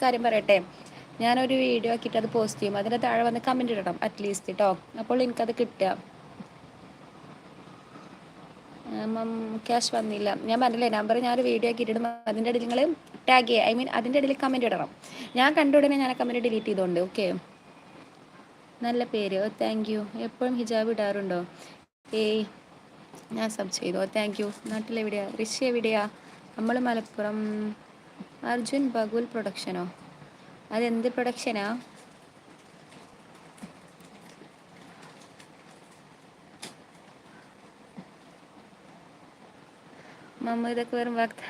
കാര്യം പറയട്ടെ, ഞാനൊരു വീഡിയോ ആക്കിയിട്ട് അത് പോസ്റ്റ് ചെയ്യും, അതിൻ്റെ താഴെ വന്ന് കമൻറ്റ് ഇടണം അറ്റ്ലീസ്റ്റ് കേട്ടോ, അപ്പോൾ എനിക്കത് കിട്ടുക. ക്യാഷ് വന്നില്ല, ഞാൻ പറഞ്ഞില്ലേ നമ്പർ ഞാനൊരു വീഡിയോ ആക്കിയിട്ടിടും, അതിൻ്റെ ഇടയിൽ നിങ്ങൾ ടാഗ് ചെയ്യുക, ഐ മീൻ അതിൻ്റെ ഇടയിൽ കമൻറ്റ് ഇടണം. ഞാൻ കണ്ട ഉടനെ ഞാൻ ആ കമൻറ്റ് ഡിലീറ്റ് ചെയ്തോണ്ട്. ഓക്കെ, നല്ല പേര്, ഓ താങ്ക് യു. എപ്പോഴും ഹിജാബ് ഇടാറുണ്ടോ? ഏയ്, ഞാൻ സബ് ചെയ്തു, ഓ താങ്ക് യു. നാട്ടിലെവിടെയാ? ഋഷി എവിടെയാ? നമ്മൾ മലപ്പുറം. അർജുൻ ബഗുൽ പ്രൊഡക്ഷനോ? അതെന്ത് പ്രൊഡക്ഷനാ? മമ്മ ഇതൊക്കെ വെറും വാക്ത.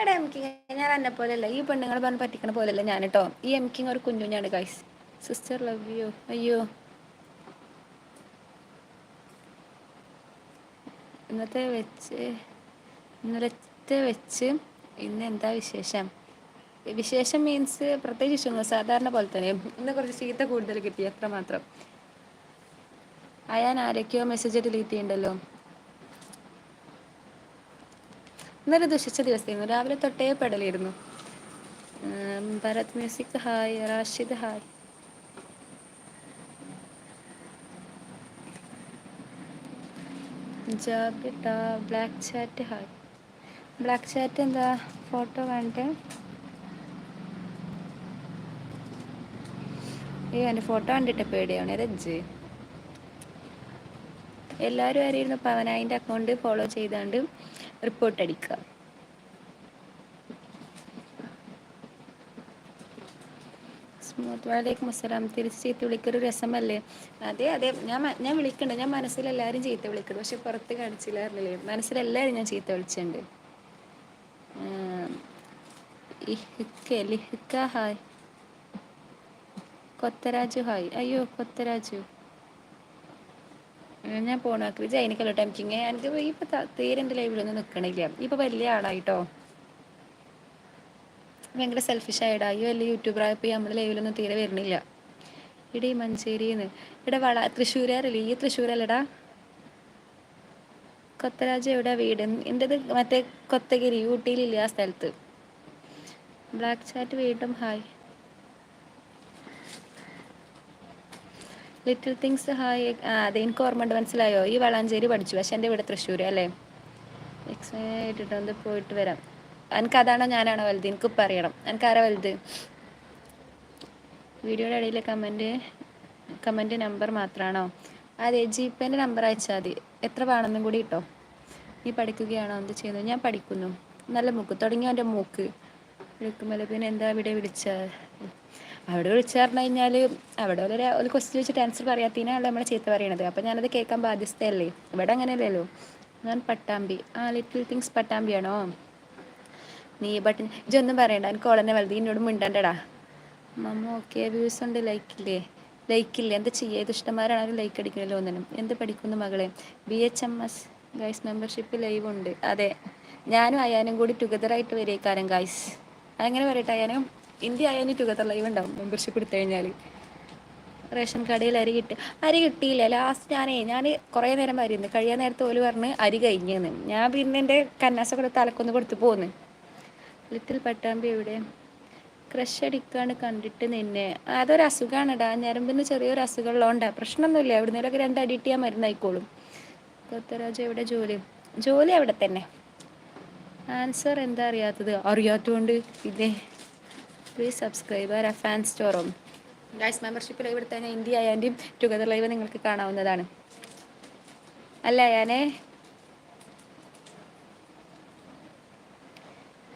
എടാ എംകിങ്, ഞാൻ എന്നെ പോലെയല്ല, ഈ പെണ്ണുങ്ങൾ പറഞ്ഞ് പറ്റിക്കണ പോലെയല്ല ഞാൻ കേട്ടോ. ഈ എംകിങ് ഒരു കുഞ്ഞുഞ്ഞാണ് ഗൈസ്. Sister love you. അയ്യോ, ഇന്നലത്തെ വെച്ച് ഇന്ന് എന്താ വിശേഷം? വിശേഷം മീൻസ് പ്രത്യേകിച്ച് വിഷയങ്ങൾ സാധാരണ പോലെ തന്നെ. ഇന്ന് കുറച്ച് ചീത്ത കൂടുതൽ കിട്ടി, അത്ര മാത്രം. അയാൻ ആരൊക്കെയോ മെസ്സേജ് ഡിലീറ്റ് ചെയ്യണ്ടല്ലോ. ഇന്നൊരു ദുഷിച്ച ദിവസമായിരുന്നു, രാവിലെ തൊട്ടേ പെടലായിരുന്നു. Bharath music hi, Rashid hi. ജാബിട്ട black chat hi. Black chat എന്താ? ഫോട്ടോ വേണ്ടേ? എൻ്റെ ഫോട്ടോ കണ്ടിട്ട് പേടിയാണ് രജ്ജ്. എല്ലാവരും ആരായിരുന്നു പവനായിൻ്റെ അക്കൗണ്ട് ഫോളോ ചെയ്താണ്ട് റിപ്പോർട്ട് അടിക്കുക. സ്മൂത്ത്. വലൈക്കും അസ്സലാം. തിരിച്ച് ചീത്ത വിളിക്കൊരു രസമല്ലേ? അതെ അതെ, ഞാൻ വിളിക്കുന്നുണ്ട്, ഞാൻ മനസ്സിലെല്ലാവരും ചീത്ത വിളിക്കുന്നുണ്ട്, പക്ഷെ പുറത്ത് കാണിച്ചില്ല അറിയില്ലേ. മനസ്സിലെല്ലാവരും ഞാൻ ചീത്ത വിളിച്ചിട്ടുണ്ട്. ലിഹിക്ക ഹായ്. കൊത്തരാജു ഹായ്. അയ്യോ കൊത്തരാജു, ഞാൻ പോണാക്കി ജൈനിക്കല്ലോ ടൈമിങ്. എനിക്ക് ഇപ്പം തീരെ എൻ്റെ ലൈവിലൊന്നും നിൽക്കണില്ല. ഇപ്പം വലിയ ആളായിട്ടോ, ഭയങ്കര സെൽഫിഷ് ആയിടാ. ഈ വലിയ യൂട്യൂബറായപ്പോൾ നമ്മുടെ ലൈവിലൊന്നും തീരെ വരുന്നില്ല. ഇടീ മഞ്ചേരിന്ന്. ഇവിടെ തൃശ്ശൂരല്ലേ? ഈ തൃശ്ശൂരല്ലടാ. കൊത്തരാജ് എവിടെ വീട്? എൻ്റെത് മറ്റേ കൊത്തഗിരി, ഊട്ടിയിലില്ല ആ സ്ഥലത്ത്. ബ്ലാക്ക് ചാറ്റ് വീണ്ടും ഹായ്. Little things hi. അതെ എനിക്ക് ഓർമ്മയുണ്ട്, മനസ്സിലായോ? ഈ വളാഞ്ചേരി പഠിച്ചു, പക്ഷെ എൻ്റെ ഇവിടെ തൃശ്ശൂർ അല്ലേ. എക്സൈറ്റിട്ടൊന്ന് പോയിട്ട് വരാം. എനിക്ക് അതാണോ ഞാനാണോ വലുത്? എനിക്കിപ്പോൾ അറിയണം. എനിക്ക് ആരാ വലുത്? വീഡിയോയുടെ ഇടയിൽ കമൻറ്റ് നമ്പർ മാത്രമാണോ? അതെ, ജിപേൻ്റെ നമ്പർ അയച്ചാൽ മതി. എത്ര വേണമെന്നും കൂടി കേട്ടോ. നീ പഠിക്കുകയാണോ? എന്ത് ചെയ്യുന്നു? ഞാൻ പഠിക്കുന്നു. നല്ല മൂക്ക് തുടങ്ങിയോ എൻ്റെ മൂക്ക് വിളിക്കുമല്ലോ. പിന്നെ എന്താ ഇവിടെ അവിടെ വിളിച്ചു പറഞ്ഞു കഴിഞ്ഞാൽ അവിടെ ഒരു ക്വസ്റ്റ്യൻ വെച്ചിട്ട് ആൻസർ പറയാത്തതിനാണ് നമ്മളെ ചീത്ത പറയണത്. അപ്പം ഞാനത് കേൾക്കാൻ ബാധ്യസ്ഥയല്ലേ. ഇവിടെ അങ്ങനെയല്ലല്ലോ. ഞാൻ പട്ടാമ്പി. Little things പട്ടാമ്പിയാണോ? നീ ഇതൊന്നും പറയണ്ട, എനിക്ക് ഓളെന്നെ വലുത്. എന്നോട് മിണ്ടണ്ടടാ. മമ്മ ഓക്കെ. വ്യൂസ് ഉണ്ട്, ലൈക്കില്ലേ? എന്താ ചെയ്യുക? ഇത് ഇഷ്ടമാരാണെങ്കിലും ലൈക്ക് അടിക്കണല്ലോ ഒന്നിനും. എന്ത് പഠിക്കുന്നു മകളെ? BHMS ഗൈസ് മെമ്പർഷിപ്പ് ലൈവ് ഉണ്ട്. അതെ, ഞാനും അയാനും കൂടി ടുഗദറായിട്ട് വരേക്കാരം ഗൈസ്. അങ്ങനെ പറയട്ടെ അയാനും? ഇന്ത്യ ആയാലും ടുഗദർ ലൈവ് ഉണ്ടാവും മെമ്പർഷിപ്പ് എടുത്തു കഴിഞ്ഞാൽ. റേഷൻ കടയിൽ അരി കിട്ടിയില്ല. ലാസ്റ്റ് ഞാൻ കുറേ നേരം വരുന്നു, കഴിയാൻ നേരത്തെ ഓല് പറഞ്ഞ് അരി കഴിഞ്ഞെന്ന്. ഞാൻ പിന്നെ എൻ്റെ കന്നാസൊക്കെ തലക്കൊന്ന് കൊടുത്ത് പോന്ന്. ലിറ്റിൽ പട്ടാമ്പി എവിടെ? ക്രഷ് അടിക്കാണ് കണ്ടിട്ട് നിന്നെ. അതൊരു അസുഖമാണെടാ, ഞരമ്പിന് ചെറിയൊരു അസുഖമുള്ളതുകൊണ്ടാ. പ്രശ്നമൊന്നുമില്ല, എവിടുന്നേലൊക്കെ 2 അടിയിട്ടിയാൽ മരുന്നായിക്കോളും. കൊത്തരാജ് എവിടെ? ജോലി അവിടെ തന്നെ. ആൻസർ എന്താ അറിയാത്തത്? അറിയാത്തതുകൊണ്ട് പിന്നെ. Please subscribe. ഫാൻ സ്റ്റോറും ഗൈസ് മെമ്പർഷിപ്പ് ലൈവ് എടുത്തു കഴിഞ്ഞാൽ ഇന്ത്യ ആയാലും ടുഗദർ ലൈവ് നിങ്ങൾക്ക് കാണാവുന്നതാണ്. അല്ല ഞാനേ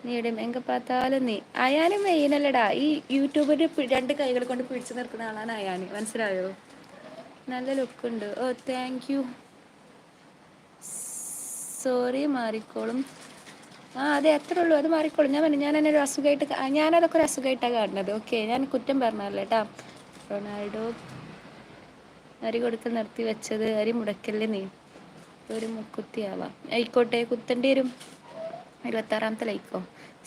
നീടും എങ്ക പാത്താലും നീ അയാനും മെയിനല്ലടാ. ഈ യൂട്യൂബിൽ 2 കൈകൾ കൊണ്ട് പിടിച്ചു നിർത്തുന്ന ആളാണ് അയാൻ, മനസ്സിലായോ? നല്ല ലുക്കുണ്ട്. ഓ താങ്ക് യു. സോറി മാറിക്കോളും. അതെ അത്രേ ഉള്ളൂ, അത് മാറിക്കോളും. ഞാൻ പറഞ്ഞു, ഞാൻ എന്നെ ഒരു അസുഖമായിട്ട്, ഞാനതൊക്കെ ഒരു അസുഖമായിട്ടാണ് കാണുന്നത്. ഓക്കെ, ഞാൻ കുറ്റം പറഞ്ഞല്ലേ കേട്ടാ. റൊണാൾഡോ അരി കൊടുത്ത് നിർത്തി വെച്ചത്. അരി മുടക്കല്ലേ നീ, ഒരു മുക്കുത്തിയാവാം. ആയിക്കോട്ടെ, കുത്തേണ്ടി വരും. 26ാമത്തെ ലൈക്കോ?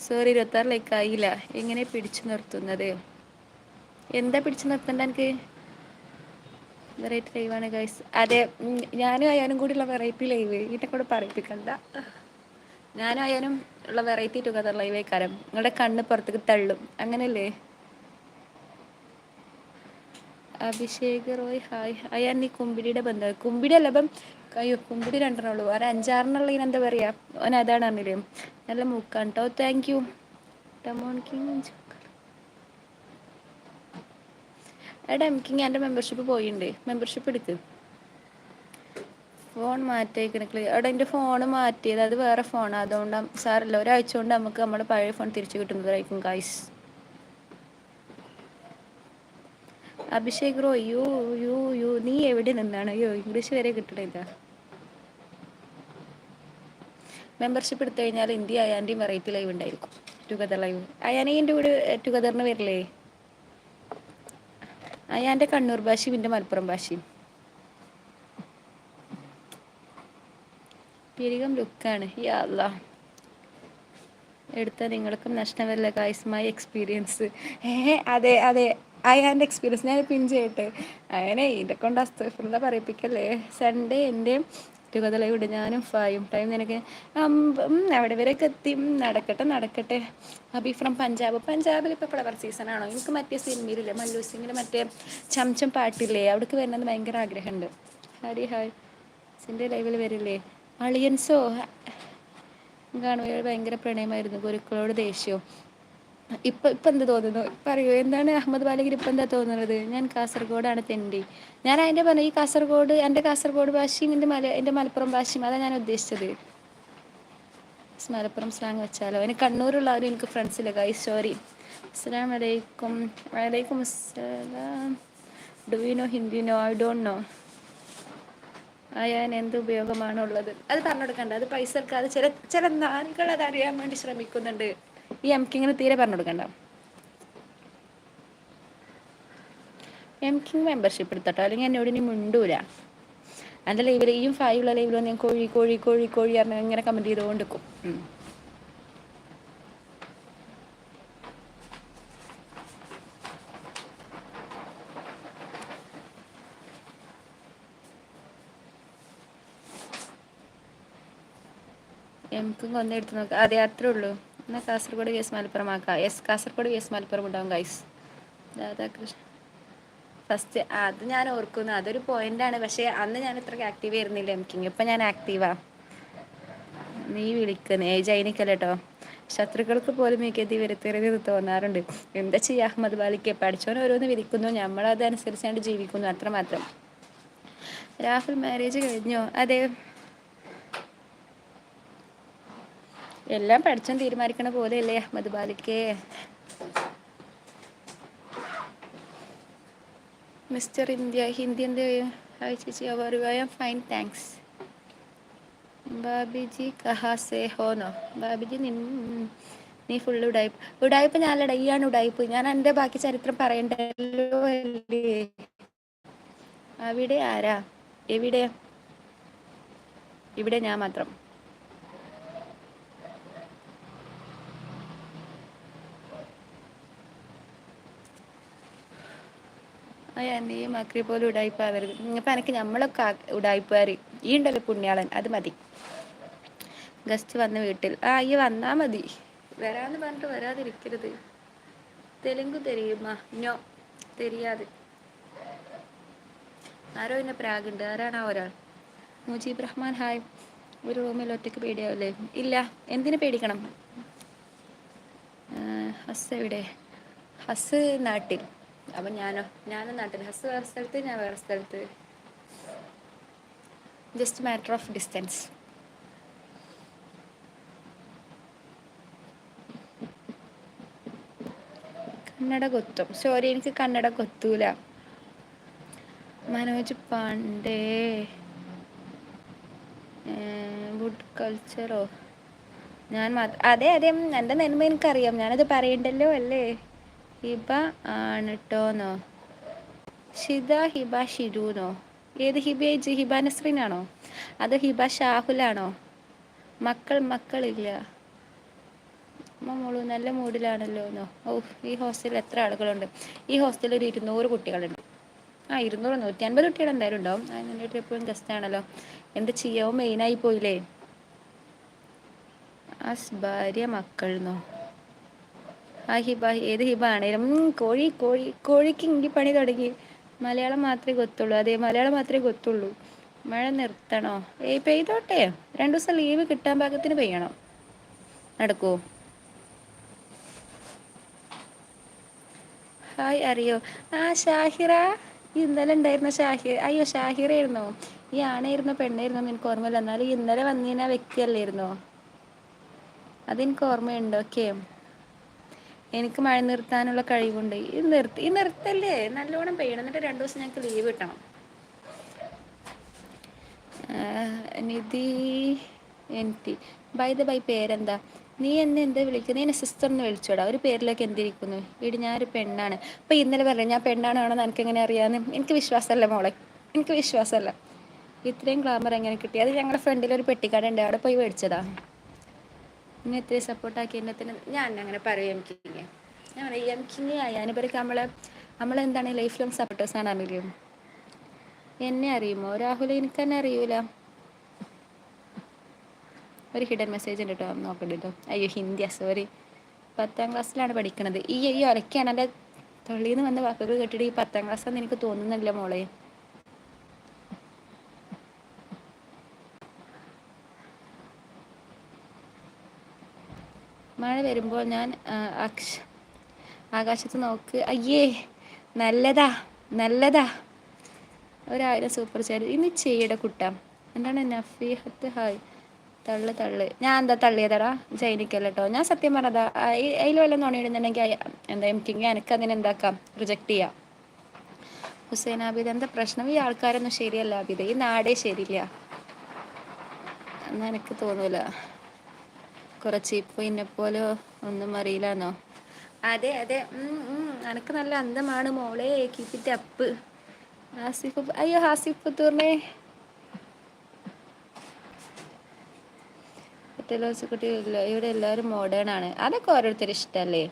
സോറി, 26 ലൈക്ക് ആയില്ല. എങ്ങനെ പിടിച്ചു നിർത്തുന്നത്? എന്താ പിടിച്ചു നിർത്തണ്ട എനിക്ക്? വെറൈറ്റി ലൈവാണ് ഗൈസ്. അതെ, ഞാനും അയാനും കൂടിയുള്ള വെറൈറ്റി ലൈവ്. ഇതിനെ കൂടെ പറയിപ്പിക്കണ്ട. ഞാനും അയാനും ഉള്ള വെറൈറ്റി ടുഗദർ ലൈവേക്കാരം നിങ്ങളുടെ കണ്ണ് പുറത്തേക്ക് തള്ളും അങ്ങനെയല്ലേ? അഭിഷേക് റോയ് ഹായ്. അയാൻ നീ കുമ്പിടിയുടെ ബന്ധം കുമ്പിടി അല്ല ഇപ്പം. അയ്യോ കുമ്പിടി രണ്ടെണ്ണേ ഉള്ളൂ, വേറെ അഞ്ചാറെണ്ണുള്ളതിന് എന്താ പറയാ? ഓൻ അതാണ് പറഞ്ഞില്ലേ. നല്ല മൂക്കാണ് കേട്ടോ. Thank you. ടമോൺ കിങ്. എടാ എംകിങ് എൻ്റെ മെമ്പർഷിപ്പ് പോയിണ്ട്, മെമ്പർഷിപ്പ് എടുക്ക്. ഫോൺ മാറ്റിയേക്കണ അവിടെ എൻ്റെ ഫോണ് മാറ്റിയത്, അത് വേറെ ഫോണാണ്. അതുകൊണ്ട് സാറില്ല, ഒരാഴ്ച കൊണ്ട് നമുക്ക് നമ്മുടെ പഴയ ഫോൺ തിരിച്ചു കിട്ടുന്നതായിരിക്കും ഗൈസ്. അഭിഷേക് റോ യു യു യു നീ എവിടെ നിന്നാണ്? അയ്യോ ഇംഗ്ലീഷ് വരെ കിട്ടണില്ല. മെമ്പർഷിപ്പ് എടുത്തു കഴിഞ്ഞാൽ ഇന്ത്യ അയാൻ്റെയും വെറൈറ്റി ലൈവ് ഉണ്ടായിരിക്കും, ടുഗദർ ലൈവ്. അയാനീൻ്റെ കൂടെ ടുഗദറിന് വരില്ലേ? അയാൻ്റെ കണ്ണൂർ ഭാഷയും എൻ്റെ മലപ്പുറം ഭാഷയും. പിരികം ലുക്കാണ് യാ അല്ലാ. എടുത്താൽ നിങ്ങൾക്കും നഷ്ടം വരില്ല ഗൈസ്, മൈ എക്സ്പീരിയൻസ്. അതെ അതെ, അയാൻ്റെ എക്സ്പീരിയൻസ് ഞാൻ പിൻ ചെയ്യട്ടെ. അങ്ങനെ ഇതൊക്കെ കൊണ്ട് അസ്തഫുള്ള പറയിപ്പിക്കല്ലേ. സൺഡേ എൻ്റെ ടുഗദർ ലൈവ് ഉണ്ട്, ഞാനും ഫായും. ടൈം നിനക്ക് അവിടെ വരെയൊക്കെ എത്തി. നടക്കട്ടെ നടക്കട്ടെ. അബി ഫ്രം പഞ്ചാബ്. പഞ്ചാബിൽ ഇപ്പോൾ ഫ്ലവർ സീസൺ ആണോ? എനിക്ക് മറ്റേ സിനിമയിലില്ലേ മല്ലു സിംഗിൻ്റെ മറ്റേ ചംചം പാട്ടില്ലേ, അവിടേക്ക് വരുന്നത് ഭയങ്കര ആഗ്രഹമുണ്ട്. ഹരി ഹായ്. സിൻ്റെ ലൈവിൽ വരില്ലേ? അളിയൻസോ കാണുമ്പോൾ ഭയങ്കര പ്രണയമായിരുന്നു, ഗുരുക്കളോട് ദേഷ്യം. ഇപ്പം എന്ത് തോന്നുന്നു പറയൂ, എന്താണ് അഹമ്മദ് ബാലഗിരി ഇപ്പം എന്താ തോന്നുന്നത്? ഞാൻ കാസർഗോഡാണ് തെണ്ടി. ഞാൻ അതിൻ്റെ പറഞ്ഞു, ഈ കാസർഗോഡ് എൻ്റെ കാസർഗോഡ് ഭാഷയും എൻ്റെ മലപ്പുറം ഭാഷയും അതാണ് ഞാൻ ഉദ്ദേശിച്ചത്. മലപ്പുറം സ്ലാങ് വെച്ചാലോ? അതിന് കണ്ണൂരുള്ളവരും എനിക്ക് ഫ്രണ്ട്സില്ല ഗൈസ്, സോറി. അസ്സലാം വലൈക്കും. വലൈക്കും അസ്സലാം. Do you know Hindi? No I don't know. അയാൻ എന്ത് ഉപയോഗമാണുള്ളത്? അത് പറഞ്ഞു കൊടുക്കണ്ട, അത് പൈസ എടുക്കാതെ ചില ചില നാളുകൾ അത് അറിയാൻ വേണ്ടി ശ്രമിക്കുന്നുണ്ട്. ഈ എംകിങ്ങിന് തീരെ പറഞ്ഞു കൊടുക്കണ്ട. എംകിങ് മെമ്പർഷിപ്പ് എടുത്തട്ടോ, അല്ലെങ്കിൽ എന്നോട് ഇനി മിണ്ടൂല. എൻ്റെ ലൈവിൽ ഈയും ഫായുള്ള ലൈവിലോ ഞാൻ കോഴി കോഴി കോഴി കോഴി പറഞ്ഞ ഇങ്ങനെ കമൻറ്റ് ചെയ്തുകൊണ്ട് നിൽക്കും. എംകിങ് ഒന്ന് എടുത്ത് നോക്കാം. അതെ അത്രേ ഉള്ളൂ. എന്നാൽ കാസർഗോഡ് കേസ് മലപ്പുറം ആക്കാം. യെസ്, കാസർഗോഡ് കേസ് മലപ്പുറം ഉണ്ടാവും ഗൈസ്. രാധാകൃഷ്ണൻ ഫസ്റ്റ് അത് ഞാൻ ഓർക്കുന്നു, അതൊരു പോയിന്റാണ്. പക്ഷേ അന്ന് ഞാൻ ഇത്രയ്ക്ക് ആക്റ്റീവ് ആയിരുന്നില്ല എംകിങ്. ഇപ്പം ഞാൻ ആക്റ്റീവാ. നീ വിളിക്കുന്നേ ജൈനിക്കല്ല കേട്ടോ. ശത്രുക്കൾക്ക് പോലും ഈ ഗതി വരുത്തരുതെന്ന് തോന്നാറുണ്ട്. എന്താ ചെയ്യുക അഹമ്മദ് ബാലിക്ക്, പഠിച്ചവൻ ഓരോന്ന് വിളിക്കുന്നു, നമ്മളതനുസരിച്ചാണ്ട് ജീവിക്കുന്നു, അത്രമാത്രം. രാഹുൽ മാരേജ് കഴിഞ്ഞോ? അതെ, എല്ലാം പഠിച്ചോൻ തീരുമാനിക്കണ പോലെയല്ലേ അഹമ്മദ് ബാലിക്ക്. മിസ്റ്റർ ഇന്ത്യ ഹിന്ദി എന്ത്? ഹായ് ചേച്ചി, അവർ ഐ എം ഫൈൻ താങ്ക്സ്. ബാബിജി കഹാസേ ഹോനോ? ബാബിജി നീ ഫുള്ള് ഉടായ്പ്. ഉടായ്പ് ഞാനല്ലട, ഈയാണ് ഉടായ്പ്. ഞാൻ എൻ്റെ ബാക്കി ചരിത്രം പറയണ്ടല്ലോ അല്ലേ? അവിടെ ആരാ? എവിടെ? ഇവിടെ ഞാൻ മാത്രം. അയ്യാ നീ മക്രി പോലും ഉടായ്പാവരുത്. ഇപ്പം എനിക്ക് നമ്മളൊക്കെ ഉടായ്പാർ. ഈ ഉണ്ടല്ലോ പുണ്യാളൻ, അത് മതി. ഗസ്റ്റ് വന്ന് വീട്ടിൽ ഈ വന്നാൽ മതി. വരാന്ന് പറഞ്ഞിട്ട് വരാതിരിക്കരുത്. തെലുങ്ക് തെരിയുമാ? നോ തെരിയാതെ. ആരോ എന്നെ പ്രാഗുണ്ട്, ആരാണ് ആ ഒരാൾ? മുജീബ് റഹ്മാൻ ഹായ്. ഒരു റൂമിൽ ഒറ്റയ്ക്ക് പേടിയാവില്ലേ? ഇല്ല, എന്തിനു പേടിക്കണം? ഹസ് എവിടെ? ഹസ് നാട്ടിൽ. അപ്പം ഞാനും നാട്ടിൽ. ഹസ് വേറെ സ്ഥലത്ത്, ഞാൻ വേറെ സ്ഥലത്ത്. Just matter of distance. Kannada കൊത്തും? സോറി, എനിക്ക് കന്നഡ കൊത്തൂല. മനോജ് പാണ്ഡേ വുഡ് കൾച്ചറോ? ഞാൻ അതെ അതെ, എൻ്റെ നന്മ എനിക്കറിയാം, ഞാനത് പറയണ്ടല്ലോ അല്ലേ? ഹിബ ആണ് കേട്ടോന്നോ? ഷിത ഹിബ ഷിരുന്നോ? ഏത് ഹിബേജ്? ഹിബ നസ്രീനാണോ? അത് ഹിബ ഷാഹുലാണോ? മക്കളില്ല. മോളു നല്ല മൂഡിലാണല്ലോ എന്നോ? ഓ, ഈ ഹോസ്റ്റലിൽ എത്ര ആളുകളുണ്ട്? ഈ ഹോസ്റ്റലിൽ ഒരു 200 കുട്ടികളുണ്ട്. 200 150 കുട്ടികൾ എന്തായാലും ഉണ്ടാവും. അതിൻ്റെ എപ്പോഴും ഗസ്റ്റ് ആണല്ലോ. എന്ത് ചെയ്യാവും, മെയിനായി പോയില്ലേ? അസ് ഭാര്യ മക്കൾന്നോ? ആ ഹിബ ഏത് ഹിബ ആണേലും കോഴി കോഴി കോഴിക്ക് ഇങ്കി പണി തുടങ്ങി. മലയാളം മാത്രമേ ഗൊത്തുള്ളൂ. അതെ മലയാളം മാത്രമേ ഗൊത്തുള്ളൂ. മഴ നിർത്തണോ? പെയ്തോട്ടെ. 2 ദിവസം ലീവ് കിട്ടാൻ പാകത്തിന് പെയ്യണം. നടക്കുവോ? ഹായ് അറിയോ? ആ ഷാഹിറ, ഇന്നലെ ഉണ്ടായിരുന്ന ഷാഹിർ. അയ്യോ ഷാഹിറായിരുന്നോ? ഈ ആണായിരുന്നോ പെണ്ണായിരുന്നോ എനിക്ക് ഓർമ്മയില്ല. എന്നാലും ഇന്നലെ വന്നിരുന്ന വ്യക്തിയല്ലായിരുന്നോ? അതെനിക്ക് ഓർമ്മയുണ്ട്. ഓക്കെ, എനിക്ക് മഴ നിർത്താനുള്ള കഴിവുണ്ട്. ഈ നിർത്തല്ലേ, നല്ലോണം പെയ്യണം. എന്നിട്ട് 2 ദിവസം ഞങ്ങൾക്ക് ലീവ് കിട്ടണം. Nidhi N T by the by പേരെന്താ? നീ എന്നെ എന്താ വിളിക്കുന്നത്? നീ എന്നെ സിസ്റ്റർ എന്ന് വിളിച്ചോടാ. ഒരു പേരിലേക്ക് എന്തിരിക്കുന്നു? ഇടി ഞാനൊരു പെണ്ണാണ്. അപ്പം ഇന്നലെ പറഞ്ഞു ഞാൻ പെണ്ണാണോന്ന് എനിക്ക് എങ്ങനെ അറിയാമെന്ന്. എനിക്ക് വിശ്വാസമല്ല മോളെ, എനിക്ക് വിശ്വാസമല്ല. ഇത്രയും ഗ്ലാമർ എങ്ങനെ കിട്ടി? അത് ഞങ്ങളുടെ ഫ്രണ്ടിൽ ഒരു പെട്ടിക്കട ഉണ്ട്, അവിടെ പോയി മേടിച്ചതാ. ഇനി ഇത്രയും സപ്പോർട്ടാക്കി എന്നത്തിന് ഞാൻ അങ്ങനെ പറയും. എനിക്കില്ലേ ഞാൻ പറയാം എനിക്കിങ്ങനെ ഞാനിവർക്ക് നമ്മളെന്താണ് ലൈഫ് ലോങ് സപ്പോർട്ടേഴ്സാണ്. അറിയില്ലേ? എന്നെ അറിയുമോ രാഹുൽ? എനിക്ക് തന്നെ അറിയൂല. ഒരു ഹിഡൻ മെസ്സേജ് ഉണ്ട് കേട്ടോ, നോക്കണ്ട കേട്ടോ. അയ്യോ ഹിന്ദിയാ, സോറി. 10ാം ക്ലാസ്സിലാണ് പഠിക്കണത്. ഈ ഒലക്കാണ് എൻ്റെ തൊള്ളിയിൽ നിന്ന് വന്ന വാക്കുകൾ കേട്ടിട്ട് ഈ 10ാം ക്ലാസ്സാന്ന് എനിക്ക് തോന്നുന്നില്ല മോളെ. മഴ വരുമ്പോൾ ഞാൻ ആകാശത്ത് നോക്ക്. അയ്യേ നല്ലതാ നല്ലതാ. 1000 സൂപ്പർ ചാറ്റ് ഇനി ചെയ്യട കുട്ട. എന്താണ് നഫീഹത്ത്? ഹായ്. തള്ളു. ഞാൻ എന്താ തള്ളിയതടാ? ജൈനിക്കല്ല കേട്ടോ. ഞാൻ സത്യം പറഞ്ഞതാ. അതിൽ വല്ല നുണയിടുന്നുണ്ടെങ്കിൽ എന്താ എനിക്ക് അതിനെന്താക്കാം, റിജക്റ്റ് ചെയ്യാം. ഹുസൈൻ ആബിദ് എന്താ പ്രശ്നം? ഈ ആൾക്കാരൊന്നും ശരിയല്ല ആബിദ്, ഈ നാടേ ശരിയില്ല എന്നാ എനിക്ക് തോന്നൂല. കുറച്ച് ഇപ്പൊ ഇന്നെപ്പോലെ ഒന്നും അറിയില്ലാന്നോ? അതെ എനക്ക് നല്ല അന്തമാണ് മോളെ. Keep it up. ഹാസിഫ്, അയ്യോ ഹാസിഫ് പുത്തൂറിനെ കുട്ടികളില്ല. ഇവിടെ എല്ലാവരും മോഡേൺ ആണ്. അതൊക്കെ ഓരോരുത്തർ ഇഷ്ടമല്ലേ.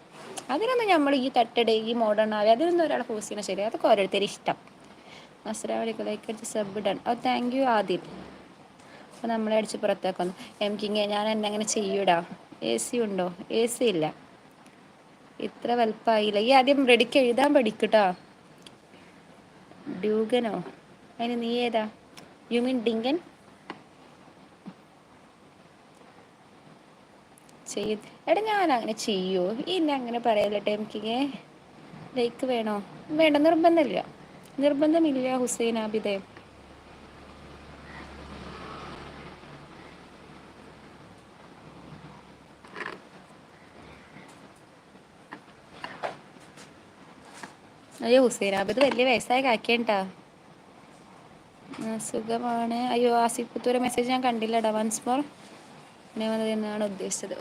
അതിനൊന്നും നമ്മൾ ഈ തട്ടടെ ഈ മോഡേൺ ആവേ അതിനൊന്നും ഒരാളെ ഫോഴ്സ് ചെയ്യണം. ശരി, അതൊക്കെ ഓരോരുത്തർ ഇഷ്ടം. അസ്സലാമു ലൈക്ക് സബ് ഡൺ. ഓ താങ്ക് യു ആദിൽ. അപ്പോൾ നമ്മളെ അടിച്ച് പുറത്താക്കുന്നു. കിങ്ങെ ഞാൻ എന്നെ അങ്ങനെ ചെയ്യൂടാ. എ സി ഉണ്ടോ? എ സി ഇല്ല. ഇത്ര വലുപ്പമായില്ല. ഈ ആദ്യം റെഡിക്ക് എഴുതാൻ പഠിക്കട്ടോ. ഡ്യൂഗനോ? അതിന് നീ ഏതാ? You mean Dinkan? എടാ ഞാൻ അങ്ങനെ ചെയ്യൂ? ഇന്നെ അങ്ങനെ പറയലട്ടെ. എനിക്കിങ്ങനെ ലൈക്ക് വേണോ? വേണ്ട, നിർബന്ധമില്ല ഹുസൈൻ ആബിദേ. അയ്യോ ഹുസൈൻ ആബിദ് വലിയ വയസ്സായ കാക്കേണ്ടാ. സുഖമാണ്. അയ്യോ ആസിഫ് പുത്തൂരെ മെസ്സേജ് ഞാൻ കണ്ടില്ലടാ. വൺസ് മോർ എന്നാണ് ഉദ്ദേശിച്ചത്.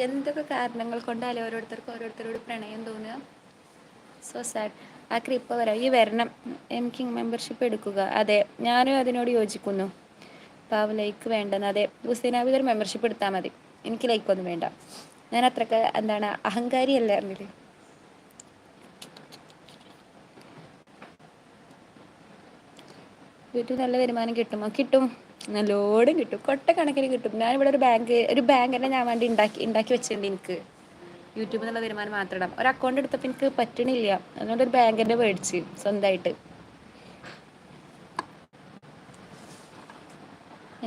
എന്തൊക്കെ കാരണങ്ങൾ കൊണ്ടാലേ ഓരോരുത്തരോട് പ്രണയം തോന്നുക. So sad. ആക്രി ഇപ്പോൾ വരാം. ഈ വരണം. കിങ് മെമ്പർഷിപ്പ് എടുക്കുക. അതെ ഞാനും അതിനോട് യോജിക്കുന്നു. പാവ ലൈക്ക് വേണ്ടെന്ന്. അതെ ഹുസൈനാബിദ് ഒരു മെമ്പർഷിപ്പ് എടുത്താൽ മതി. എനിക്ക് ലൈക്കൊന്നും വേണ്ട. ഞാൻ അത്രക്ക് എന്താണ് അഹങ്കാരിയല്ല അറിഞ്ഞില്ലേ. വീട്ടിൽ നല്ല വരുമാനം കിട്ടുമോ? കിട്ടും, നല്ലോണം കിട്ടും. കൊട്ടക്കണക്കിന് കിട്ടും. ഞാനിവിടെ ഒരു ബാങ്ക് തന്നെ ഞാൻ വേണ്ടി ഉണ്ടാക്കി വെച്ചിട്ടുണ്ട്. എനിക്ക് യൂട്യൂബിൽ നിന്നുള്ള വരുമാനം മാത്രം ഇടാം. ഒരു അക്കൗണ്ട് എടുത്തപ്പോൾ എനിക്ക് പറ്റണില്ല. അതുകൊണ്ട് ഒരു ബാങ്കിൻ്റെ മേടിച്ച് സ്വന്തമായിട്ട്.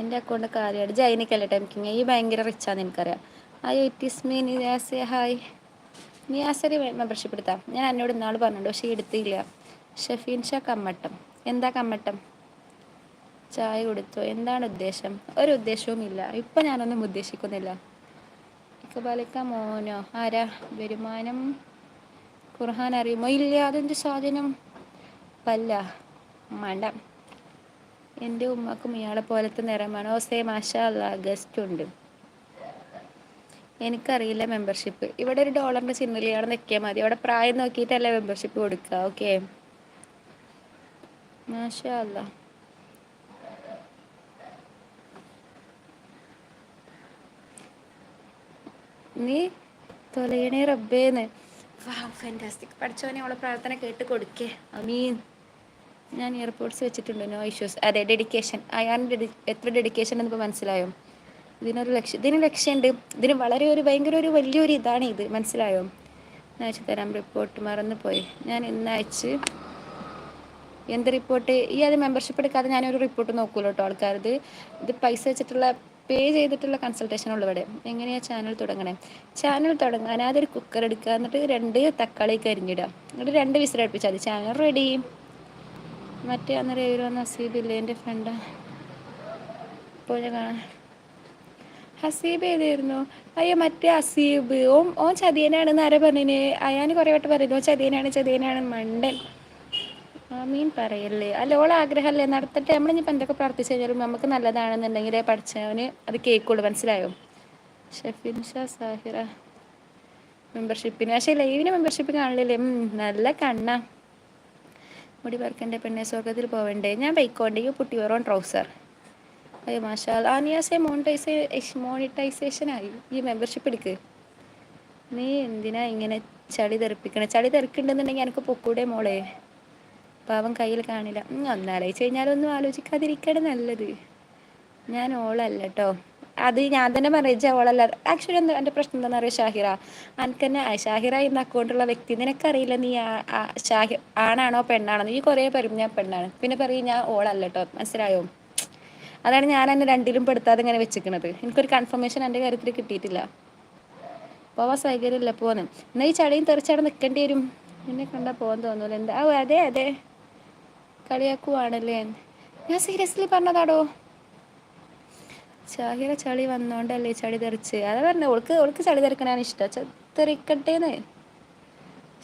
എൻ്റെ അക്കൗണ്ട് കാര്യമായിട്ട് ജൈനിക്കല്ലേ ടൈമിങ്. ഈ ഭയങ്കര റിച്ചാന്ന് എനിക്കറിയാം. അയ്യോ ഇറ്റ് ഈസ് മീ നിയാസെ. ഹായ്. നിയാസരി മെമ്പർഷിപ്പ് എടുത്താൽ ഞാൻ എന്നോട് ഇന്നാൾ പറഞ്ഞിട്ടുണ്ട്, പക്ഷേ എടുത്തില്ല. ഷഫീൻ ഷാ കമ്മട്ടം. എന്താ കമ്മട്ടം? ചായ കൊടുത്തു. എന്താണ് ഉദ്ദേശം? ഒരു ഉദ്ദേശവും ഇല്ല. ഇപ്പം ഞാനൊന്നും ഉദ്ദേശിക്കുന്നില്ല. ഇക്കബാലിക്ക മോനോ? ആരാ? വരുമാനം ഖുർആൻ അറിയുമോ? ഇല്ല. അതെന്ത് സാധനം? പല്ല മണ്ട. എൻ്റെ ഉമ്മക്കും ഇയാളെ പോലത്തെ നിറമാണ്. ഓസേ മാഷാ അല്ലാ. ഗസ്റ്റ് ഉണ്ട്. എനിക്കറിയില്ല മെമ്പർഷിപ്പ്. ഇവിടെ ഒരു ഡോളറിൻ്റെ ചിഹ്നമില്ല, അവിടെ നിൽക്കിയാൽ മതി. അവിടെ പ്രായം നോക്കിയിട്ടല്ല മെമ്പർഷിപ്പ് കൊടുക്കുക. ഓക്കെ മാഷാ അല്ലാ. നീ തൊലയണേ റബ്ബേന്ന്. ഫാന്റാസ്റ്റിക്. പഠിച്ചവനെ അവളെ പ്രാർത്ഥന കേട്ട് കൊടുക്കേ. അമീൻ. ഞാൻ എയർപോർട്ട്സ് വെച്ചിട്ടുണ്ട്. No issues. അതെ ഡെഡിക്കേഷൻ. അയാൾ എത്ര ഡെഡിക്കേഷൻ എന്നിപ്പോൾ മനസ്സിലായോ? ഇതിന് ലക്ഷ്യമുണ്ട്. ഇതിന് വളരെ ഒരു ഭയങ്കര ഒരു വലിയൊരു ഇതാണ് ഇത്, മനസ്സിലായോ? ഞാൻ അയച്ചു തരാം റിപ്പോർട്ട്, മറന്നു പോയി. ഞാൻ ഇന്ന് അയച്ച് എന്ത് റിപ്പോർട്ട്? ഈ അത് മെമ്പർഷിപ്പ് എടുക്കാതെ ഞാനൊരു റിപ്പോർട്ട് നോക്കൂല്ലോ കേട്ടോ ആൾക്കാരത്. ഇത് പൈസ വെച്ചിട്ടുള്ള പേ ചെയ്തിട്ടുള്ള കൺസൾട്ടേഷൻ ഉള്ളു ഇവിടെ. എങ്ങനെയാണ് ചാനൽ തുടങ്ങണേ? ചാനൽ തുടങ്ങാൻ അതൊരു കുക്കർ എടുക്കുക, എന്നിട്ട് 2 തക്കാളി അരിഞ്ഞിടുക, എന്നിട്ട് 2 വിസിലടുപ്പിച്ചാൽ മതി. Channel ready. മറ്റേ അന്നേരം ഏവരും വന്ന ഹസീബില്ലേ എൻ്റെ ഫ്രണ്ടാ, ഇപ്പോൾ ഞാൻ കാണാൻ. ഹസീബ് ഏതായിരുന്നു? അയ്യോ മറ്റേ ഹസീബ്, ഓൻ ചതിയനാണെന്ന് ആരാ പറഞ്ഞിന്? അയാൻ കുറേ വട്ടം പറയുന്നു ഓൻ ചതിയനാണ് മണ്ടൻ. ആമീൻ പറയല്ലേ. അല്ല ഓളെ ആഗ്രഹമല്ലേ, നടത്തട്ടെ. നമ്മളിപ്പോൾ എന്തൊക്കെ പ്രാർത്ഥിച്ചു കഴിഞ്ഞാലും നമുക്ക് നല്ലതാണെന്നുണ്ടെങ്കിലേ പഠിച്ചവന് അത് കേൾക്കുള്ളൂ, മനസ്സിലായോ? ഷെഫിൻ ഷാ സാഹിറ മെമ്പർഷിപ്പിന്, പക്ഷേ ലൈവിന് മെമ്പർഷിപ്പ് കാണില്ലേ? നല്ല കണ്ണാ. മുടി പറക്കൻ്റെ പെണ്ണെ, സ്വർഗത്തിൽ പോവണ്ടേ? ഞാൻ ബൈക്കോണ്ടേ, യു പുട്ടി ഓൺ ട്രൗസർ. അയ്യോ മാഷാ ആനിയാസെ മോണിറ്റൈസേഷനായി. ഈ മെമ്പർഷിപ്പ് എടുക്ക്. നീ എന്തിനാ ഇങ്ങനെ ചളി തെറിപ്പിക്കണേ? ചളി തെറിക്കുന്നുണ്ടെന്നുണ്ടെങ്കിൽ എനിക്ക് പൊക്കൂടെ മോളെ? പാവം കയ്യിൽ കാണില്ല. ഒന്നാലോചിച്ച് കഴിഞ്ഞാലൊന്നും ആലോചിക്കാതിരിക്കണം നല്ലത്. ഞാൻ ഓളല്ല കേട്ടോ, അത് ഞാൻ തന്നെ പറഞ്ഞ ഓളല്ല. ആക്ച്വലി എൻ്റെ പ്രശ്നം എന്താണെന്ന് അറിയാം ഷാഹിറ, എനിക്ക് തന്നെ ഷാഹിറ എന്ന അക്കൗണ്ടുള്ള വ്യക്തി നിനക്കറിയില്ല നീ ആണാണോ പെണ്ണാണോ. നീ കുറേ പറയും ഞാൻ പെണ്ണാണ്, പിന്നെ പറയും ഞാൻ ഓളല്ല കേട്ടോ, മനസ്സിലായോ? അതാണ് ഞാൻ എന്നെ രണ്ടിലും പെടുത്താതെ ഇങ്ങനെ വെച്ചിരിക്കുന്നത്. എനിക്കൊരു കൺഫർമേഷൻ എൻ്റെ കാര്യത്തിൽ കിട്ടിയിട്ടില്ല. പോവാൻ സൗകര്യമില്ല പോന്ന്. എന്നാൽ ഈ ചളിയും തെറിച്ചവിടെ നിൽക്കേണ്ടി വരും. എന്നെ കണ്ടാൽ പോകാൻ തോന്നൂല. എന്താ? അതെ കളിയാക്കുവാണല്ലേ? ഞാൻ സീരിയസ്ലി പറഞ്ഞതാടോ. ഷാഹിറ ചളി വന്നോണ്ടല്ലേ ചളി തെറിച്ച്. അതാ പറഞ്ഞ ഓൾക്ക് ചളി തെറിക്കണതാണ് ഇഷ്ടം. തെറിക്കട്ടേന്ന്.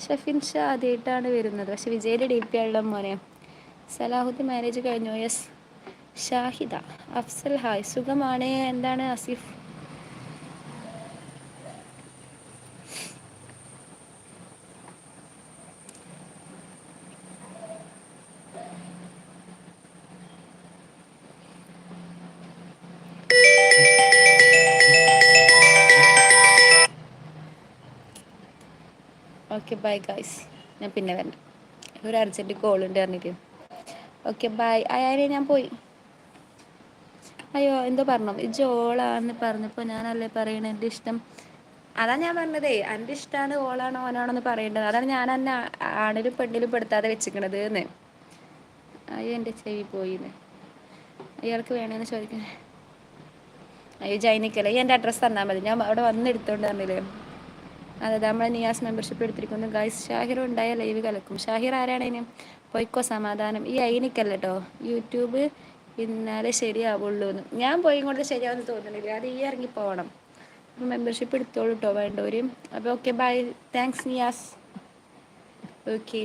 ഷെഫിൻ ഷാ ആദ്യമായിട്ടാണ് വരുന്നത്, പക്ഷെ വിജയുടെ DP ഉള്ള മോനെ. സലാഹുദ്ദീൻ മാരേജ് കഴിഞ്ഞു. യെസ്. ഷാഹിദ അഫ്സൽ ഹായ്, സുഖമാണ്. എന്താണ് ആസിഫ്? ഓക്കെ ബൈ ഗൈസ്, ഞാൻ പിന്നെ വരണ്ട, ഒരു അർജൻറ്റ് കോൾ ഉണ്ട് പറഞ്ഞിട്ട്. Okay bye. അയാളെ ഞാൻ പോയി. അയ്യോ എന്തോ പറഞ്ഞു, ഓളാന്ന് പറഞ്ഞപ്പോൾ ഞാനല്ലേ പറയണേ എൻ്റെ ഇഷ്ടം. അതാ ഞാൻ പറഞ്ഞതേ, എൻ്റെ ഇഷ്ടമാണ് ഓളാണോ ഓനാണോന്ന് പറയേണ്ടത്. അതാണ് ഞാൻ എന്നെ ആണിലും പെണ്ണിലും പെടുത്താതെ വെച്ചിക്കണത് എന്ന്. അയ്യോ എൻ്റെ ചെവി പോയിന്ന്. അയാൾക്ക് വേണമെന്ന് ചോദിക്കാൻ. അയ്യോ ജൈനിക്കല്ലേ, എൻ്റെ അഡ്രസ്സ് തന്നാൽ മതി, ഞാൻ അവിടെ വന്ന് എടുത്തോണ്ട് തന്നില്ലേ. അതെ നമ്മളെ നിയാസ് മെമ്പർഷിപ്പ് എടുത്തിരിക്കുന്നു ഗൈസ്. ഷാഹിർ ഉണ്ടായ ലൈവ് കലക്കും. ഷാഹിർ ആരാണ് അതിന്? പോയിക്കോ സമാധാനം. ഈ അയിനിക്കല്ല കേട്ടോ യൂട്യൂബ്, ഇന്നാലേ ശരിയാവുള്ളൂ എന്ന്. ഞാൻ പോയി കൊണ്ട് ശരിയാവുമെന്ന് തോന്നുന്നില്ല, അത് ഈ ഇറങ്ങി പോകണം. അപ്പോൾ മെമ്പർഷിപ്പ് എടുത്തോളൂ കേട്ടോ വേണ്ടവരും. അപ്പോൾ okay bye, thanks Niyas. Okay.